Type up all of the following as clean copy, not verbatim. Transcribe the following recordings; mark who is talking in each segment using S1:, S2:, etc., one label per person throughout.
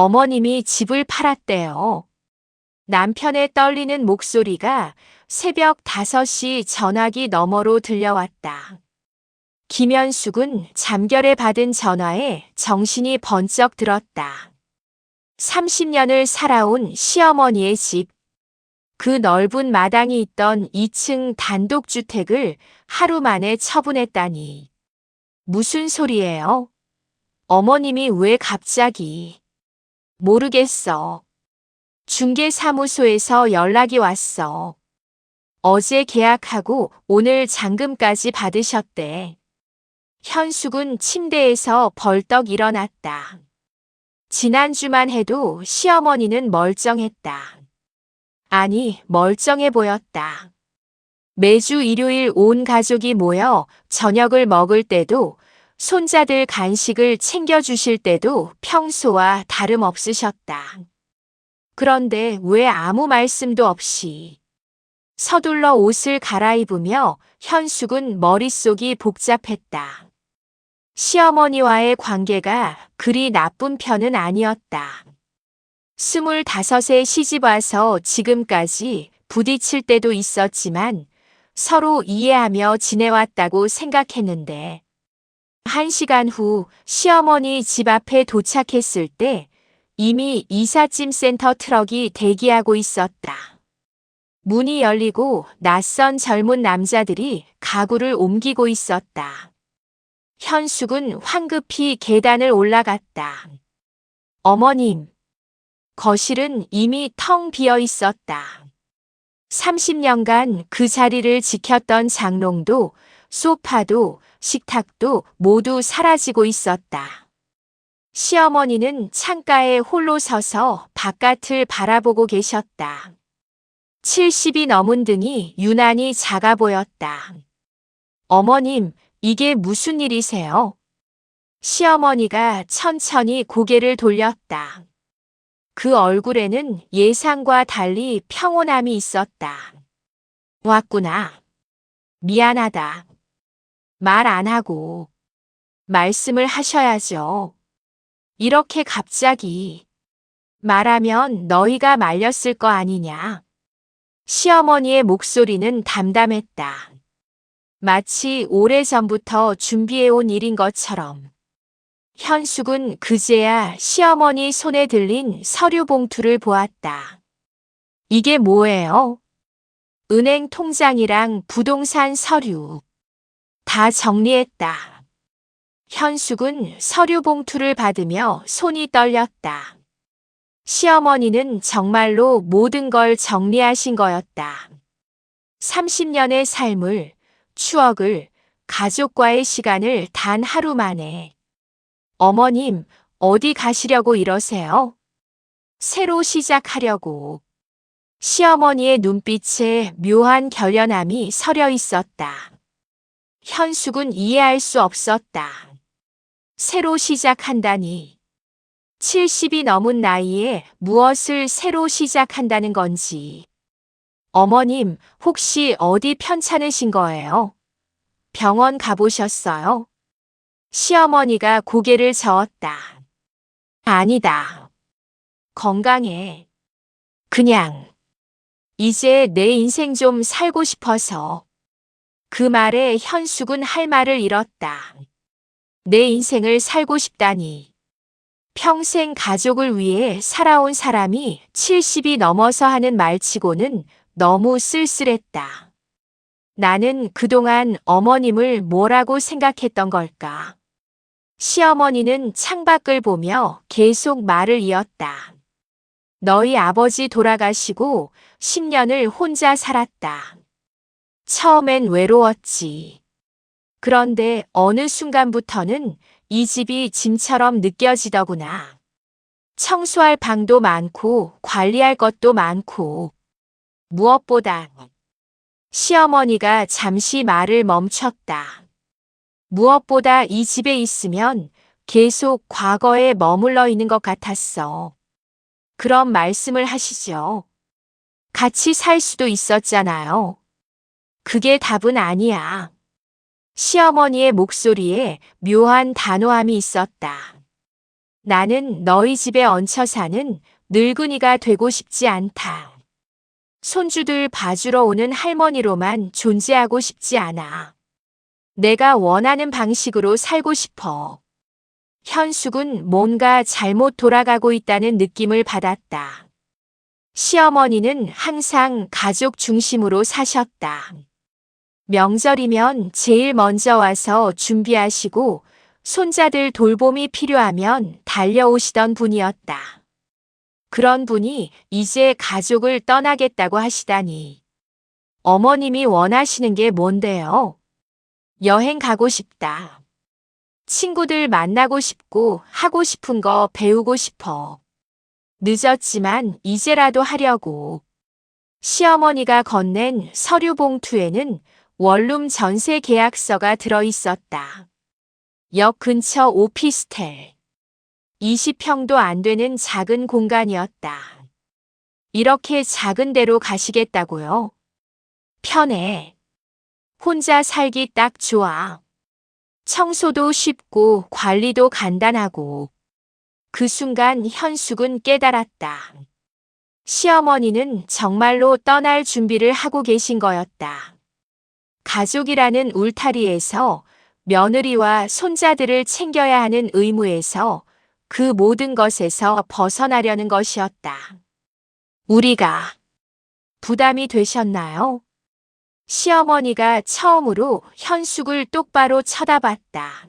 S1: 어머님이 집을 팔았대요. 남편의 떨리는 목소리가 새벽 5시 전화기 너머로 들려왔다. 김현숙은 잠결에 받은 전화에 정신이 번쩍 들었다. 30년을 살아온 시어머니의 집. 그 넓은 마당이 있던 2층 단독주택을 하루 만에 처분했다니. 무슨 소리예요? 어머님이 왜 갑자기? 모르겠어. 중개사무소에서 연락이 왔어. 어제 계약하고 오늘 잔금까지 받으셨대. 현숙은 침대에서 벌떡 일어났다. 지난주만 해도 시어머니는 멀쩡했다. 아니, 멀쩡해 보였다. 매주 일요일 온 가족이 모여 저녁을 먹을 때도 손자들 간식을 챙겨주실 때도 평소와 다름없으셨다. 그런데 왜 아무 말씀도 없이 서둘러 옷을 갈아입으며 현숙은 머릿속이 복잡했다. 시어머니와의 관계가 그리 나쁜 편은 아니었다. 25에 시집 와서 지금까지 부딪힐 때도 있었지만 서로 이해하며 지내왔다고 생각했는데 1시간 후 시어머니 집 앞에 도착했을 때 이미 이삿짐센터 트럭이 대기하고 있었다. 문이 열리고 낯선 젊은 남자들이 가구를 옮기고 있었다. 현숙은 황급히 계단을 올라갔다. 어머님. 거실은 이미 텅 비어 있었다. 30년간 그 자리를 지켰던 장롱도 소파도 식탁도 모두 사라지고 있었다. 시어머니는 창가에 홀로 서서 바깥을 바라보고 계셨다. 70이 넘은 등이 유난히 작아 보였다. 어머님, 이게 무슨 일이세요? 시어머니가 천천히 고개를 돌렸다. 그 얼굴에는 예상과 달리 평온함이 있었다. 왔구나. 미안하다. 말 안 하고. 말씀을 하셔야죠. 이렇게 갑자기. 말하면 너희가 말렸을 거 아니냐. 시어머니의 목소리는 담담했다. 마치 오래전부터 준비해온 일인 것처럼. 현숙은 그제야 시어머니 손에 들린 서류 봉투를 보았다. 이게 뭐예요? 은행 통장이랑 부동산 서류. 다 정리했다. 현숙은 서류 봉투를 받으며 손이 떨렸다. 시어머니는 정말로 모든 걸 정리하신 거였다. 30년의 삶을, 추억을, 가족과의 시간을 단 하루 만에. 어머님, 어디 가시려고 이러세요? 새로 시작하려고. 시어머니의 눈빛에 묘한 결연함이 서려 있었다. 현숙은 이해할 수 없었다. 새로 시작한다니. 70이 넘은 나이에 무엇을 새로 시작한다는 건지. 어머님, 혹시 어디 편찮으신 거예요? 병원 가보셨어요? 시어머니가 고개를 저었다. 아니다. 건강해. 그냥. 이제 내 인생 좀 살고 싶어서. 그 말에 현숙은 할 말을 잃었다. 내 인생을 살고 싶다니. 평생 가족을 위해 살아온 사람이 70이 넘어서 하는 말치고는 너무 쓸쓸했다. 나는 그동안 어머님을 뭐라고 생각했던 걸까? 시어머니는 창밖을 보며 계속 말을 이었다. 너희 아버지 돌아가시고 10년을 혼자 살았다. 처음엔 외로웠지. 그런데 어느 순간부터는 이 집이 짐처럼 느껴지더구나. 청소할 방도 많고 관리할 것도 많고. 무엇보다 시어머니가 잠시 말을 멈췄다. 무엇보다 이 집에 있으면 계속 과거에 머물러 있는 것 같았어. 그런 말씀을 하시죠. 같이 살 수도 있었잖아요. 그게 답은 아니야. 시어머니의 목소리에 묘한 단호함이 있었다. 나는 너희 집에 얹혀 사는 늙은이가 되고 싶지 않다. 손주들 봐주러 오는 할머니로만 존재하고 싶지 않아. 내가 원하는 방식으로 살고 싶어. 현숙은 뭔가 잘못 돌아가고 있다는 느낌을 받았다. 시어머니는 항상 가족 중심으로 사셨다. 명절이면 제일 먼저 와서 준비하시고 손자들 돌봄이 필요하면 달려오시던 분이었다. 그런 분이 이제 가족을 떠나겠다고 하시다니. 어머님이 원하시는 게 뭔데요? 여행 가고 싶다. 친구들 만나고 싶고 하고 싶은 거 배우고 싶어. 늦었지만 이제라도 하려고. 시어머니가 건넨 서류 봉투에는 원룸 전세 계약서가 들어 있었다. 역 근처 오피스텔. 20평도 안 되는 작은 공간이었다. 이렇게 작은 데로 가시겠다고요? 편해. 혼자 살기 딱 좋아. 청소도 쉽고 관리도 간단하고. 그 순간 현숙은 깨달았다. 시어머니는 정말로 떠날 준비를 하고 계신 거였다. 가족이라는 울타리에서 며느리와 손자들을 챙겨야 하는 의무에서 그 모든 것에서 벗어나려는 것이었다. 우리가 부담이 되셨나요? 시어머니가 처음으로 현숙을 똑바로 쳐다봤다.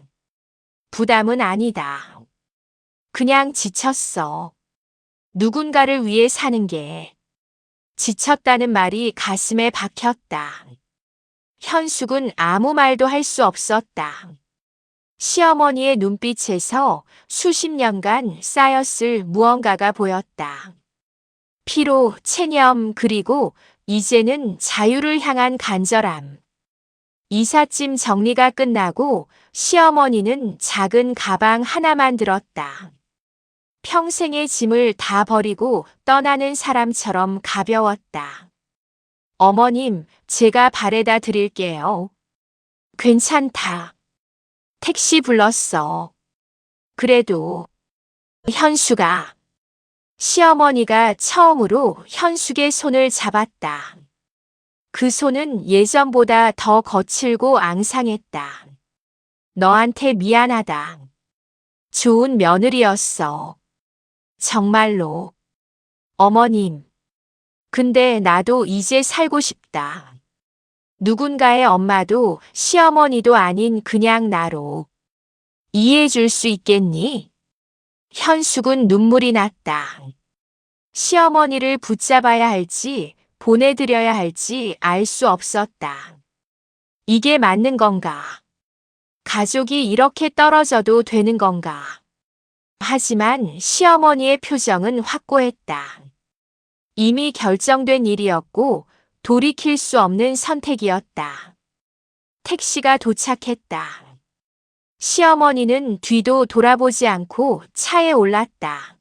S1: 부담은 아니다. 그냥 지쳤어. 누군가를 위해 사는 게. 지쳤다는 말이 가슴에 박혔다. 현숙은 아무 말도 할 수 없었다. 시어머니의 눈빛에서 수십 년간 쌓였을 무언가가 보였다. 피로, 체념, 그리고 이제는 자유를 향한 간절함. 이삿짐 정리가 끝나고 시어머니는 작은 가방 하나만 들었다. 평생의 짐을 다 버리고 떠나는 사람처럼 가벼웠다. 어머님, 제가 바래다 드릴게요. 괜찮다. 택시 불렀어. 그래도 현수가. 시어머니가 처음으로 현숙의 손을 잡았다. 그 손은 예전보다 더 거칠고 앙상했다. 너한테 미안하다. 좋은 며느리였어. 정말로. 어머님. 근데 나도 이제 살고 싶다. 누군가의 엄마도 시어머니도 아닌 그냥 나로. 이해해 줄 수 있겠니? 현숙은 눈물이 났다. 시어머니를 붙잡아야 할지 보내드려야 할지 알 수 없었다. 이게 맞는 건가? 가족이 이렇게 떨어져도 되는 건가? 하지만 시어머니의 표정은 확고했다. 이미 결정된 일이었고 돌이킬 수 없는 선택이었다. 택시가 도착했다. 시어머니는 뒤도 돌아보지 않고 차에 올랐다.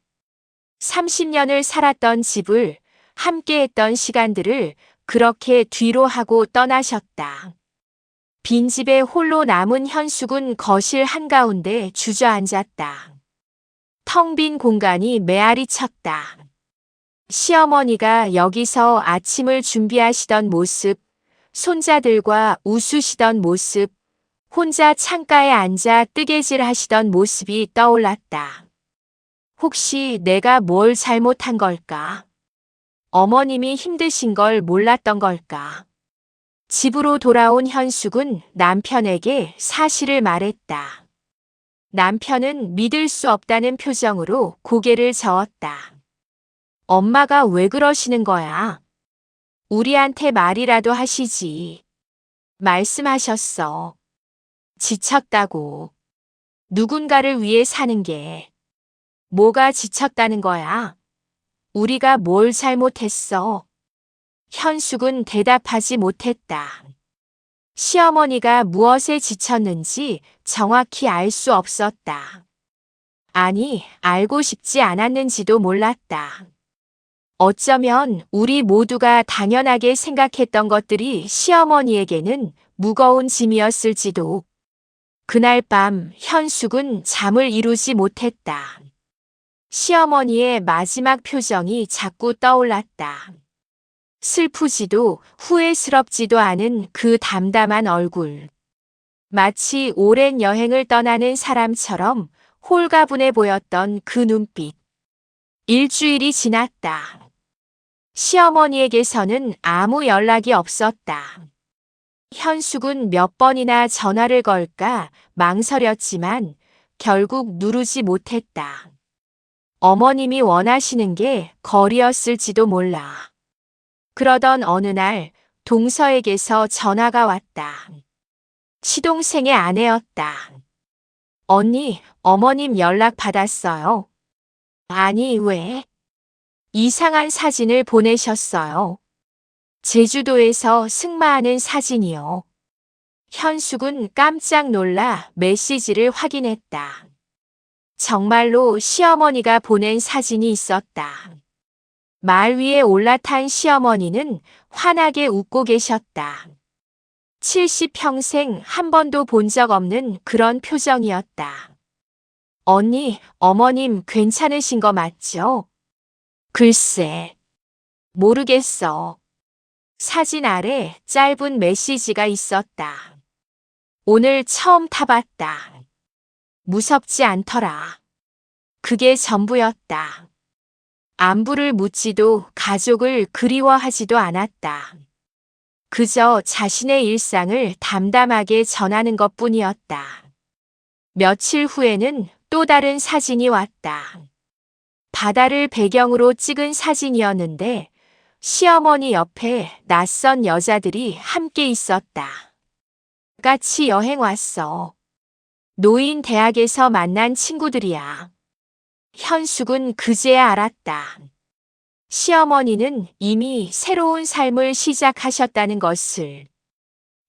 S1: 30년을 살았던 집을, 함께했던 시간들을 그렇게 뒤로 하고 떠나셨다. 빈집에 홀로 남은 현숙은 거실 한가운데 주저앉았다. 텅 빈 공간이 메아리 쳤다. 시어머니가 여기서 아침을 준비하시던 모습, 손자들과 웃으시던 모습, 혼자 창가에 앉아 뜨개질 하시던 모습이 떠올랐다. 혹시 내가 뭘 잘못한 걸까? 어머님이 힘드신 걸 몰랐던 걸까? 집으로 돌아온 현숙은 남편에게 사실을 말했다. 남편은 믿을 수 없다는 표정으로 고개를 저었다. 엄마가 왜 그러시는 거야? 우리한테 말이라도 하시지. 말씀하셨어. 지쳤다고. 누군가를 위해 사는 게. 뭐가 지쳤다는 거야? 우리가 뭘 잘못했어? 현숙은 대답하지 못했다. 시어머니가 무엇에 지쳤는지 정확히 알 수 없었다. 아니, 알고 싶지 않았는지도 몰랐다. 어쩌면 우리 모두가 당연하게 생각했던 것들이 시어머니에게는 무거운 짐이었을지도. 그날 밤 현숙은 잠을 이루지 못했다. 시어머니의 마지막 표정이 자꾸 떠올랐다. 슬프지도 후회스럽지도 않은 그 담담한 얼굴. 마치 오랜 여행을 떠나는 사람처럼 홀가분해 보였던 그 눈빛. 일주일이 지났다. 시어머니에게서는 아무 연락이 없었다. 현숙은 몇 번이나 전화를 걸까 망설였지만 결국 누르지 못했다. 어머님이 원하시는 게 거리였을지도 몰라. 그러던 어느 날 동서에게서 전화가 왔다. 시동생의 아내였다. 언니, 어머님 연락 받았어요. 아니, 왜? 이상한 사진을 보내셨어요. 제주도에서 승마하는 사진이요. 현숙은 깜짝 놀라 메시지를 확인했다. 정말로 시어머니가 보낸 사진이 있었다. 말 위에 올라탄 시어머니는 환하게 웃고 계셨다. 70평생 한 번도 본 적 없는 그런 표정이었다. 언니, 어머님 괜찮으신 거 맞죠? 글쎄, 모르겠어. 사진 아래 짧은 메시지가 있었다. 오늘 처음 타봤다. 무섭지 않더라. 그게 전부였다. 안부를 묻지도 가족을 그리워하지도 않았다. 그저 자신의 일상을 담담하게 전하는 것뿐이었다. 며칠 후에는 또 다른 사진이 왔다. 바다를 배경으로 찍은 사진이었는데 시어머니 옆에 낯선 여자들이 함께 있었다. 같이 여행 왔어. 노인 대학에서 만난 친구들이야. 현숙은 그제야 알았다. 시어머니는 이미 새로운 삶을 시작하셨다는 것을.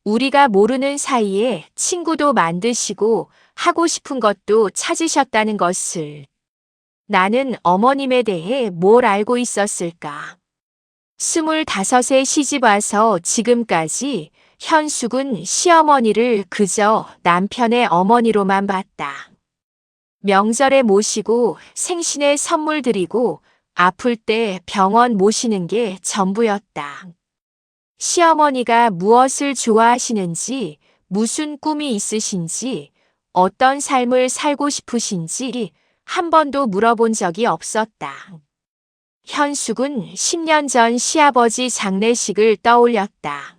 S1: 우리가 모르는 사이에 친구도 만드시고 하고 싶은 것도 찾으셨다는 것을. 나는 어머님에 대해 뭘 알고 있었을까? 25에 시집 와서 지금까지 현숙은 시어머니를 그저 남편의 어머니로만 봤다. 명절에 모시고 생신에 선물 드리고 아플 때 병원 모시는 게 전부였다. 시어머니가 무엇을 좋아하시는지, 무슨 꿈이 있으신지, 어떤 삶을 살고 싶으신지 한 번도 물어본 적이 없었다. 현숙은 10년 전 시아버지 장례식을 떠올렸다.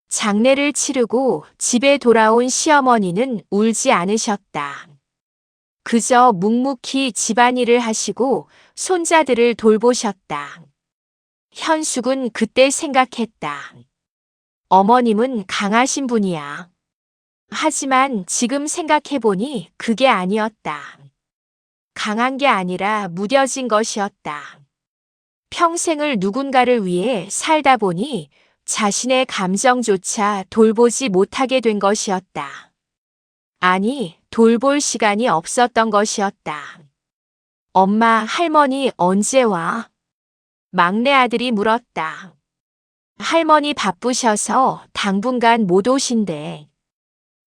S1: 장례를 치르고 집에 돌아온 시어머니는 울지 않으셨다. 그저 묵묵히 집안일을 하시고 손자들을 돌보셨다. 현숙은 그때 생각했다. 어머님은 강하신 분이야. 하지만 지금 생각해보니 그게 아니었다. 강한 게 아니라 무뎌진 것이었다. 평생을 누군가를 위해 살다 보니 자신의 감정조차 돌보지 못하게 된 것이었다. 아니, 돌볼 시간이 없었던 것이었다. 엄마, 할머니 언제 와? 막내 아들이 물었다. 할머니 바쁘셔서 당분간 못 오신대.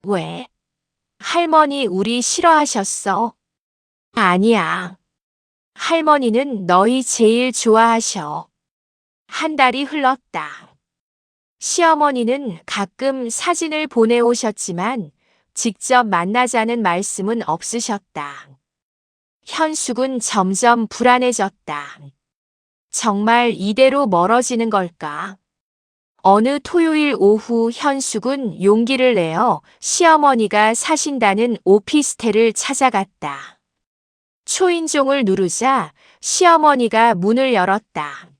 S1: 왜? 할머니 우리 싫어하셨어? 아니야. 할머니는 너희 제일 좋아하셔. 한 달이 흘렀다. 시어머니는 가끔 사진을 보내오셨지만 직접 만나자는 말씀은 없으셨다. 현숙은 점점 불안해졌다. 정말 이대로 멀어지는 걸까? 어느 토요일 오후 현숙은 용기를 내어 시어머니가 사신다는 오피스텔을 찾아갔다. 초인종을 누르자 시어머니가 문을 열었다.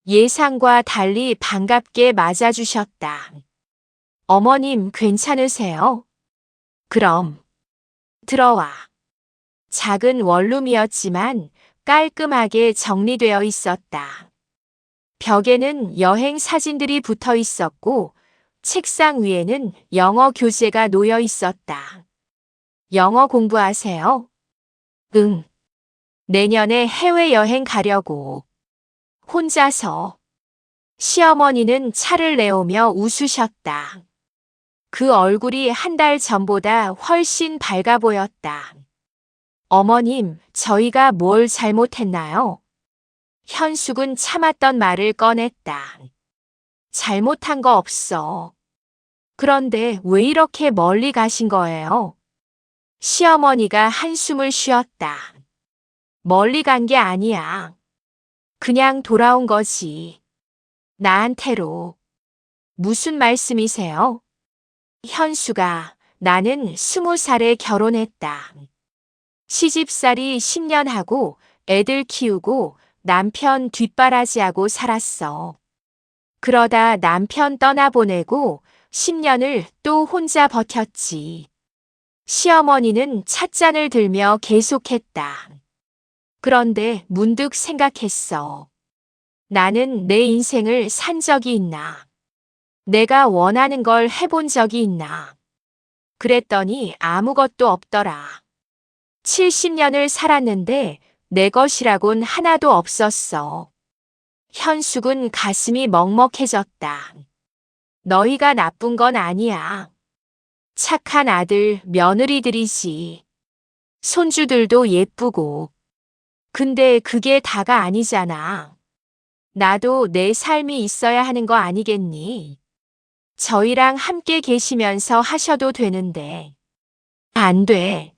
S1: 예상과 달리 반갑게 맞아주셨다. 어머님 괜찮으세요? 그럼 들어와. 작은 원룸이었지만 깔끔하게 정리되어 있었다. 벽에는 여행 사진들이 붙어 있었고 책상 위에는 영어 교재가 놓여 있었다. 영어 공부하세요? 응. 내년에 해외여행 가려고. 혼자서. 시어머니는 차를 내오며 웃으셨다. 그 얼굴이 한 달 전보다 훨씬 밝아 보였다. 어머님, 저희가 뭘 잘못했나요? 현숙은 참았던 말을 꺼냈다. 잘못한 거 없어. 그런데 왜 이렇게 멀리 가신 거예요? 시어머니가 한숨을 쉬었다. 멀리 간 게 아니야. 그냥 돌아온 거지. 나한테로. 무슨 말씀이세요? 현수가, 나는 20살에 결혼했다. 시집살이 10년 하고 애들 키우고 남편 뒷바라지하고 살았어. 그러다 남편 떠나보내고 10년을 또 혼자 버텼지. 시어머니는 찻잔을 들며 계속했다. 그런데 문득 생각했어. 나는 내 인생을 산 적이 있나? 내가 원하는 걸 해본 적이 있나? 그랬더니 아무것도 없더라. 70년을 살았는데 내 것이라곤 하나도 없었어. 현숙은 가슴이 먹먹해졌다. 너희가 나쁜 건 아니야. 착한 아들, 며느리들이지. 손주들도 예쁘고. 근데 그게 다가 아니잖아. 나도 내 삶이 있어야 하는 거 아니겠니? 저희랑 함께 계시면서 하셔도 되는데. 안 돼.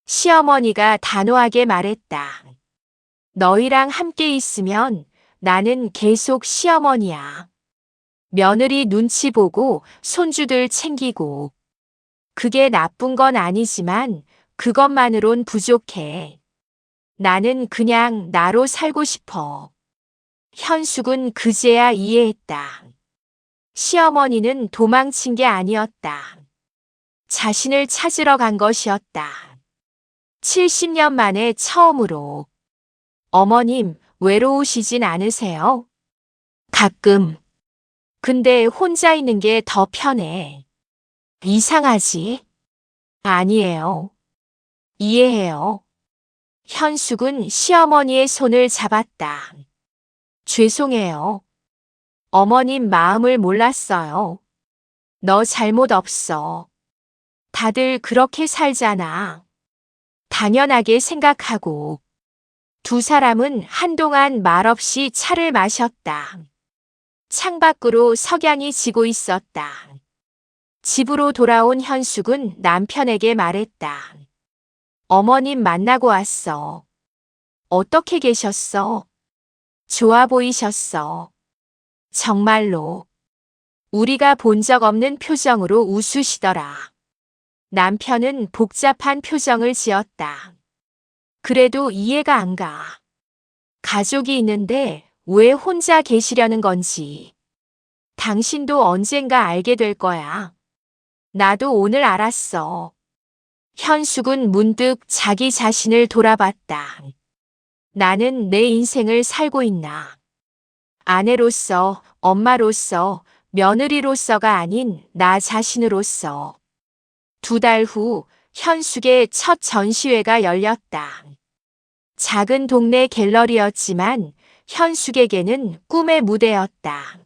S1: 시어머니가 단호하게 말했다. 너희랑 함께 있으면 나는 계속 시어머니야. 며느리 눈치 보고 손주들 챙기고. 그게 나쁜 건 아니지만 그것만으론 부족해. 나는 그냥 나로 살고 싶어. 현숙은 그제야 이해했다. 시어머니는 도망친 게 아니었다. 자신을 찾으러 간 것이었다. 70년 만에 처음으로. 어머님, 외로우시진 않으세요? 가끔. 근데 혼자 있는 게 더 편해. 이상하지? 아니에요. 이해해요. 현숙은 시어머니의 손을 잡았다. 죄송해요. 어머님 마음을 몰랐어요. 너 잘못 없어. 다들 그렇게 살잖아. 당연하게 생각하고. 두 사람은 한동안 말없이 차를 마셨다. 창밖으로 석양이 지고 있었다. 집으로 돌아온 현숙은 남편에게 말했다. 어머님 만나고 왔어. 어떻게 계셨어? 좋아 보이셨어. 정말로. 우리가 본 적 없는 표정으로 웃으시더라. 남편은 복잡한 표정을 지었다. 그래도 이해가 안 가. 가족이 있는데 왜 혼자 계시려는 건지. 당신도 언젠가 알게 될 거야. 나도 오늘 알았어. 현숙은 문득 자기 자신을 돌아봤다. 나는 내 인생을 살고 있나. 아내로서, 엄마로서, 며느리로서가 아닌 나 자신으로서. 2달 후 현숙의 첫 전시회가 열렸다. 작은 동네 갤러리였지만 현숙에게는 꿈의 무대였다.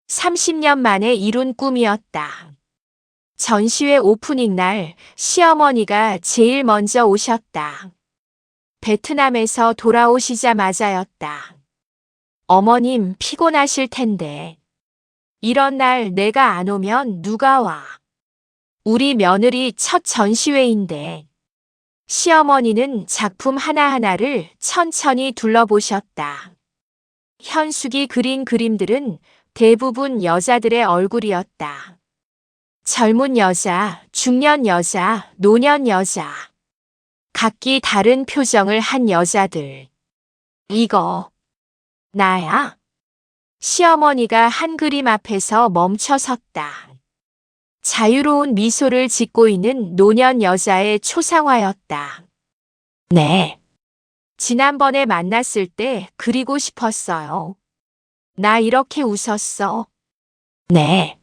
S1: 30년 만에 이룬 꿈이었다. 전시회 오프닝 날 시어머니가 제일 먼저 오셨다. 베트남에서 돌아오시자마자였다. 어머님 피곤하실 텐데. 이런 날 내가 안 오면 누가 와? 우리 며느리 첫 전시회인데. 시어머니는 작품 하나하나를 천천히 둘러보셨다. 현숙이 그린 그림들은 대부분 여자들의 얼굴이었다. 젊은 여자, 중년 여자, 노년 여자. 각기 다른 표정을 한 여자들. 이거 나야? 시어머니가 한 그림 앞에서 멈춰 섰다. 자유로운 미소를 짓고 있는 노년 여자의 초상화였다. 네. 지난번에 만났을 때 그리고 싶었어요. 나 이렇게 웃었어. 네.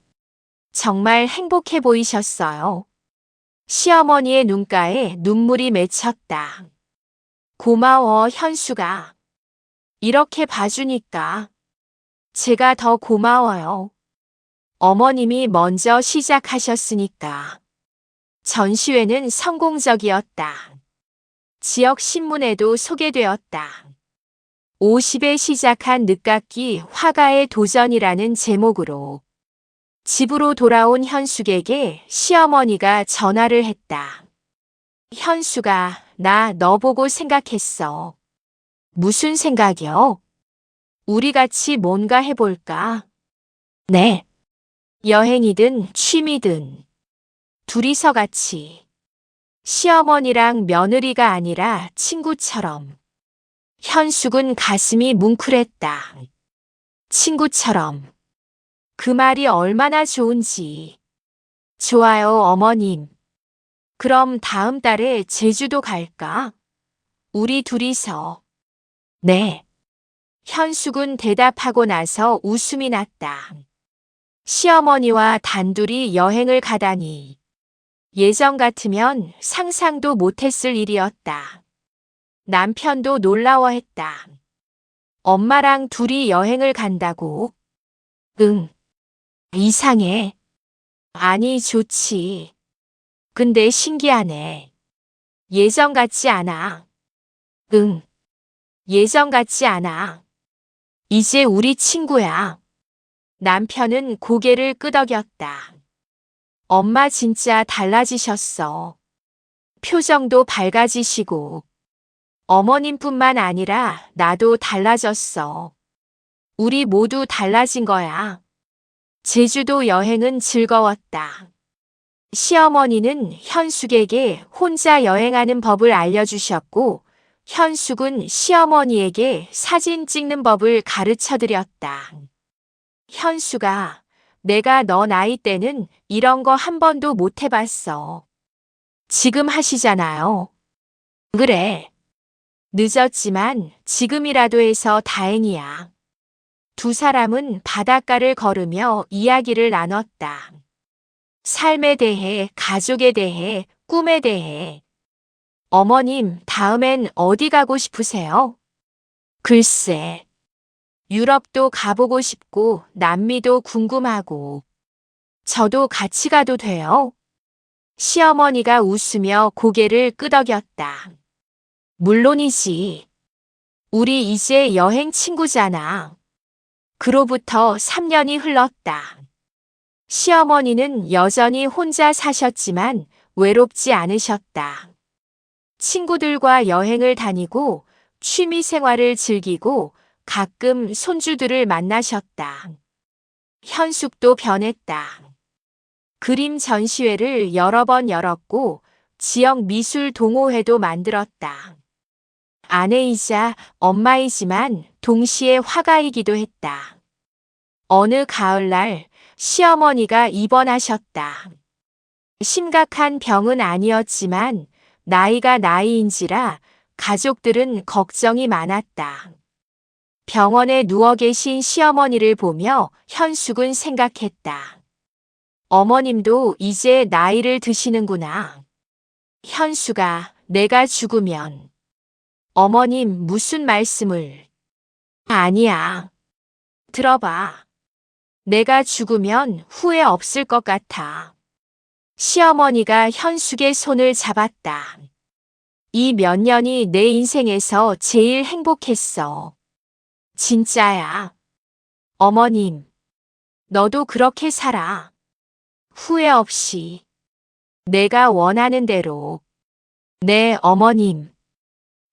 S1: 정말 행복해 보이셨어요. 시어머니의 눈가에 눈물이 맺혔다. 고마워, 현수가. 이렇게 봐주니까. 제가 더 고마워요. 어머님이 먼저 시작하셨으니까. 전시회는 성공적이었다. 지역 신문에도 소개되었다. 50에 시작한 늦깎이 화가의 도전이라는 제목으로 집으로 돌아온 현숙에게 시어머니가 전화를 했다. 현숙아, 나 너 보고 생각했어. 무슨 생각이요? 우리 같이 뭔가 해볼까? 네. 여행이든 취미든 둘이서 같이. 시어머니랑 며느리가 아니라 친구처럼. 현숙은 가슴이 뭉클했다. 친구처럼. 그 말이 얼마나 좋은지. 좋아요, 어머님. 그럼 다음 달에 제주도 갈까? 우리 둘이서. 네. 현숙은 대답하고 나서 웃음이 났다. 시어머니와 단둘이 여행을 가다니. 예전 같으면 상상도 못했을 일이었다. 남편도 놀라워했다. 엄마랑 둘이 여행을 간다고? 응. 이상해. 아니, 좋지. 근데 신기하네. 예전 같지 않아. 응. 예전 같지 않아. 이제 우리 친구야. 남편은 고개를 끄덕였다. 엄마 진짜 달라지셨어. 표정도 밝아지시고. 어머님뿐만 아니라 나도 달라졌어. 우리 모두 달라진 거야. 제주도 여행은 즐거웠다. 시어머니는 현숙에게 혼자 여행하는 법을 알려주셨고, 현숙은 시어머니에게 사진 찍는 법을 가르쳐 드렸다. 현숙아, 내가 너 나이 때는 이런 거 한 번도 못 해봤어. 지금 하시잖아요. 그래. 늦었지만 지금이라도 해서 다행이야. 두 사람은 바닷가를 걸으며 이야기를 나눴다. 삶에 대해, 가족에 대해, 꿈에 대해. 어머님, 다음엔 어디 가고 싶으세요? 글쎄. 유럽도 가보고 싶고, 남미도 궁금하고. 저도 같이 가도 돼요? 시어머니가 웃으며 고개를 끄덕였다. 물론이지. 우리 이제 여행 친구잖아. 그로부터 3년이 흘렀다. 시어머니는 여전히 혼자 사셨지만 외롭지 않으셨다. 친구들과 여행을 다니고 취미 생활을 즐기고 가끔 손주들을 만나셨다. 현숙도 변했다. 그림 전시회를 여러 번 열었고 지역 미술 동호회도 만들었다. 아내이자 엄마이지만 동시에 화가이기도 했다. 어느 가을날 시어머니가 입원하셨다. 심각한 병은 아니었지만 나이가 나이인지라 가족들은 걱정이 많았다. 병원에 누워 계신 시어머니를 보며 현숙은 생각했다. 어머님도 이제 나이를 드시는구나. 현숙아, 내가 죽으면. 어머님 무슨 말씀을. 아니야. 들어봐. 내가 죽으면 후회 없을 것 같아. 시어머니가 현숙의 손을 잡았다. 이 몇 년이 내 인생에서 제일 행복했어. 진짜야. 어머님, 너도 그렇게 살아. 후회 없이. 내가 원하는 대로. 네, 어머님.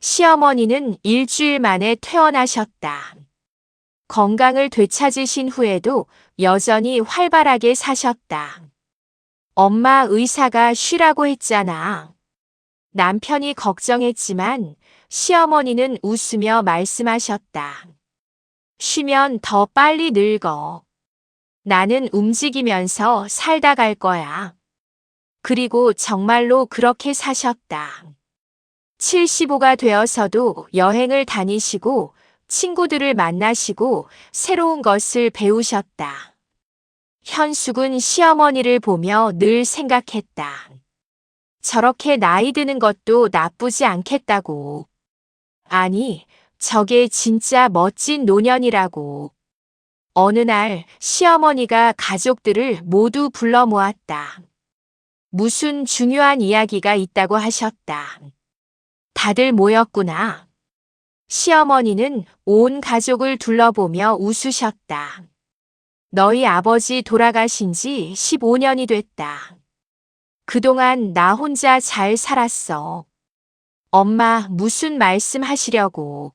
S1: 시어머니는 일주일 만에 퇴원하셨다. 건강을 되찾으신 후에도 여전히 활발하게 사셨다. 엄마 의사가 쉬라고 했잖아. 남편이 걱정했지만 시어머니는 웃으며 말씀하셨다. 쉬면 더 빨리 늙어. 나는 움직이면서 살다 갈 거야. 그리고 정말로 그렇게 사셨다. 75가 되어서도 여행을 다니시고 친구들을 만나시고 새로운 것을 배우셨다. 현숙은 시어머니를 보며 늘 생각했다. 저렇게 나이 드는 것도 나쁘지 않겠다고. 아니, 저게 진짜 멋진 노년이라고. 어느 날 시어머니가 가족들을 모두 불러 모았다. 무슨 중요한 이야기가 있다고 하셨다. 다들 모였구나. 시어머니는 온 가족을 둘러보며 웃으셨다. 너희 아버지 돌아가신 지 15년이 됐다. 그동안 나 혼자 잘 살았어. 엄마 무슨 말씀 하시려고.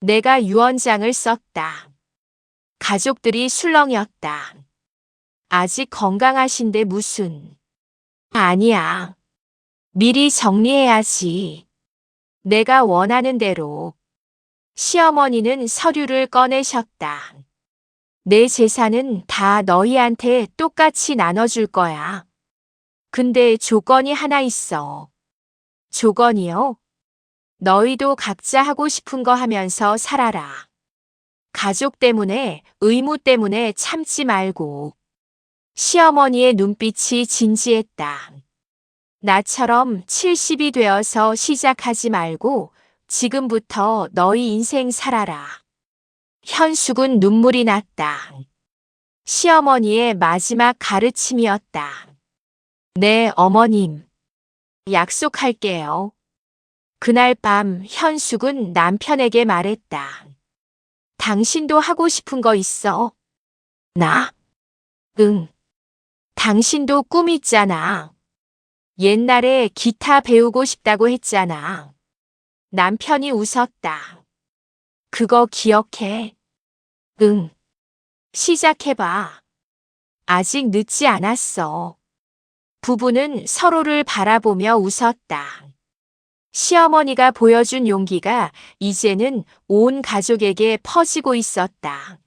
S1: 내가 유언장을 썼다. 가족들이 술렁였다. 아직 건강하신데 무슨. 아니야. 미리 정리해야지. 내가 원하는 대로. 시어머니는 서류를 꺼내셨다. 내 재산은 다 너희한테 똑같이 나눠줄 거야. 근데 조건이 하나 있어. 조건이요? 너희도 각자 하고 싶은 거 하면서 살아라. 가족 때문에, 의무 때문에 참지 말고. 시어머니의 눈빛이 진지했다. 나처럼 70이 되어서 시작하지 말고 지금부터 너희 인생 살아라. 현숙은 눈물이 났다. 시어머니의 마지막 가르침이었다. 네, 어머님. 약속할게요. 그날 밤 현숙은 남편에게 말했다. 당신도 하고 싶은 거 있어? 나? 응. 당신도 꿈 있잖아. 옛날에 기타 배우고 싶다고 했잖아. 남편이 웃었다. 그거 기억해? 응. 시작해봐. 아직 늦지 않았어. 부부는 서로를 바라보며 웃었다. 시어머니가 보여준 용기가 이제는 온 가족에게 퍼지고 있었다.